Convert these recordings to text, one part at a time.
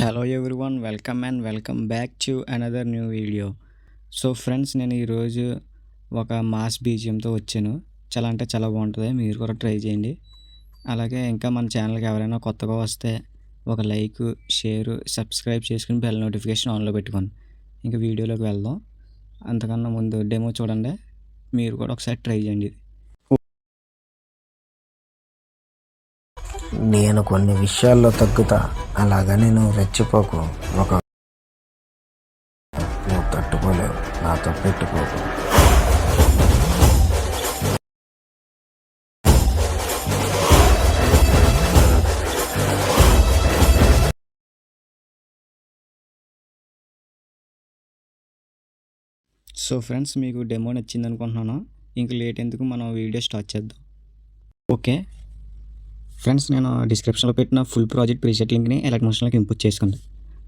Hello everyone, welcome back to another new video. So friends, నేను ఈరోజు ఒక mass బీజిఎంతో వచ్చాను. చాలా బాగుంటుంది, మీరు కూడా ట్రై చేయండి. అలాగే ఇంకా మన ఛానల్కి ఎవరైనా కొత్తగా వస్తే ఒక లైక్, షేర్, సబ్స్క్రైబ్ చేసుకుని బెల్ నోటిఫికేషన్ ఆన్లో పెట్టుకోండి. ఇంకా వీడియోలోకి వెళ్దాం. అంతకన్నా ముందు డెమో చూడండి, మీరు కూడా ఒకసారి ట్రై చేయండి. నేను కొన్ని విషయాల్లో తగ్గుతా, అలాగని నువ్వు రెచ్చిపోకు. నువ్వు తట్టుకోలేవు, నాతో పెట్టుకోకు. సో ఫ్రెండ్స్, మీకు డెమో నచ్చింది అనుకుంటున్నాను. ఇంక లేట్ ఎందుకు, మనం వీడియో స్టార్ట్ చేద్దాం. ఓకే ఫ్రెండ్స్, నేను డిస్క్రిప్షన్లో పెట్టిన ఫుల్ ప్రాజెక్ట్ ప్రీసెట్ లింక్ని ఎలక్ట్రోషన్లోకి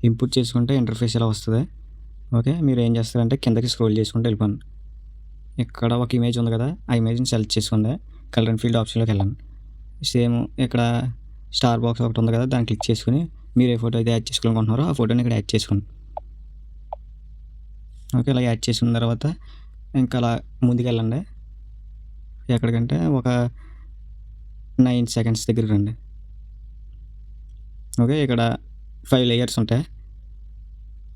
ఇంపుట్ చేసుకుంటే ఇంటర్ఫేస్ ఇలా వస్తుంది. ఓకే, మీరు ఏం చేస్తారంటే కిందకి స్క్రోల్ చేసుకుంటూ వెళ్ళిపోండి. ఇక్కడ ఒక ఇమేజ్ ఉంది కదా, ఆ ఇమేజ్ని సెలెక్ట్ చేసుకోండి. కలర్ అండ్ ఫీల్డ్ ఆప్షన్లోకి వెళ్ళండి. సేమ్ ఇక్కడ స్టార్ బాక్స్ ఒకటి ఉంది కదా, దాన్ని క్లిక్ చేసుకుని మీరు ఏ ఫోటో అయితే యాడ్ చేసుకోవాలనుకుంటున్నారో ఆ ఫోటోని ఇక్కడ యాడ్ చేసుకోండి. ఓకే, ఇలా యాడ్ చేసుకున్న తర్వాత ఇంకా అలా ముందుకు వెళ్ళండి. ఎక్కడికంటే ఒక 9 సెకండ్స్ దగ్గర రండి. ఓకే, ఇక్కడ 5 లేయర్స్ ఉంటాయి.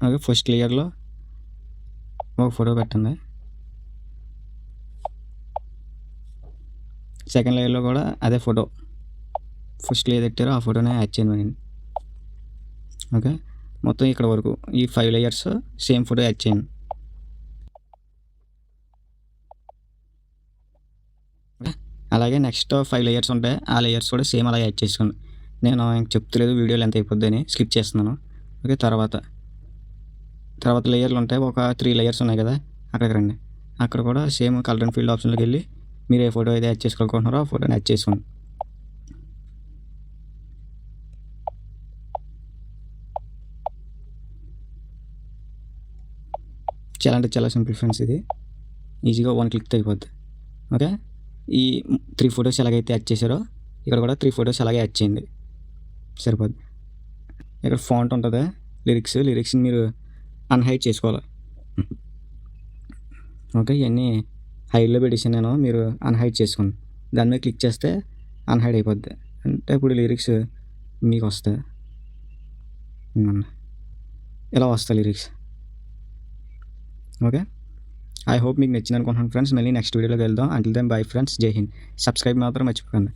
ఓకే, ఫస్ట్ లేయర్లో ఒక ఫోటో పెట్టండి. సెకండ్ లేయర్లో కూడా అదే ఫోటో, ఫస్ట్ లేయర్ పెట్టారో ఆ ఫోటోనే యాడ్ చేయండి. ఓకే, మొత్తం ఇక్కడ వరకు ఈ 5 లేయర్స్ సేమ్ ఫోటో యాడ్ చేయండి. అలాగే నెక్స్ట్ 5 లేయర్స్ ఉంటాయి, ఆ లేయర్స్ కూడా సేమ్ అలా యాడ్ చేసుకోండి. నేను ఇంక చెప్తలేదు, వీడియోలు ఎంత అయిపోద్ది అని స్కిప్ చేస్తున్నాను. ఓకే, తర్వాత లేయర్లు ఉంటాయి, ఒక 3 లేయర్స్ ఉన్నాయి కదా, అక్కడికి రండి. అక్కడ కూడా సేమ్ కలర్ అండ్ ఫీల్డ్ ఆప్షన్లోకి వెళ్ళి మీరు ఏ ఫోటో అయితే యాడ్ చేసుకోవాలనుకుంటున్నారో ఆ ఫోటోని యాడ్ చేసుకోండి. చాలా సింపుల్ ఫ్రెండ్స్, ఇది ఈజీగా 1 క్లిక్ అయిపోద్ది. ఓకే, ఈ 3 ఫొటోస్ ఎలాగైతే యాడ్ చేశారో ఇక్కడ కూడా 3 ఫొటోస్ అలాగే యాడ్ చేయండి, సరిపోద్ది. ఇక్కడ ఫాంట్ ఉంటుంది, లిరిక్స్ని మీరు అన్హైడ్ చేసుకోవాలి. ఓకే, ఇవన్నీ హైడ్లో పెట్టేసాను నేను, మీరు అన్హైడ్ చేసుకోండి. దాని మీద క్లిక్ చేస్తే అన్హైడ్ అయిపోద్ది. అంటే ఇప్పుడు లిరిక్స్ మీకు వస్తాయి, ఇలా వస్తాయి లిరిక్స్. ఓకే, ఐ హోప్ మీకు నచ్చింది అనుకుంటున్నాను ఫ్రెండ్స్. మళ్ళీ నెక్స్ట్ వీడియోలోకి వెళ్దాం. అంటిల్ దెన్ బై ఫ్రెండ్స్, జై హింద్. సబ్స్క్రైబ్ మాత్రం మర్చిపోకండి.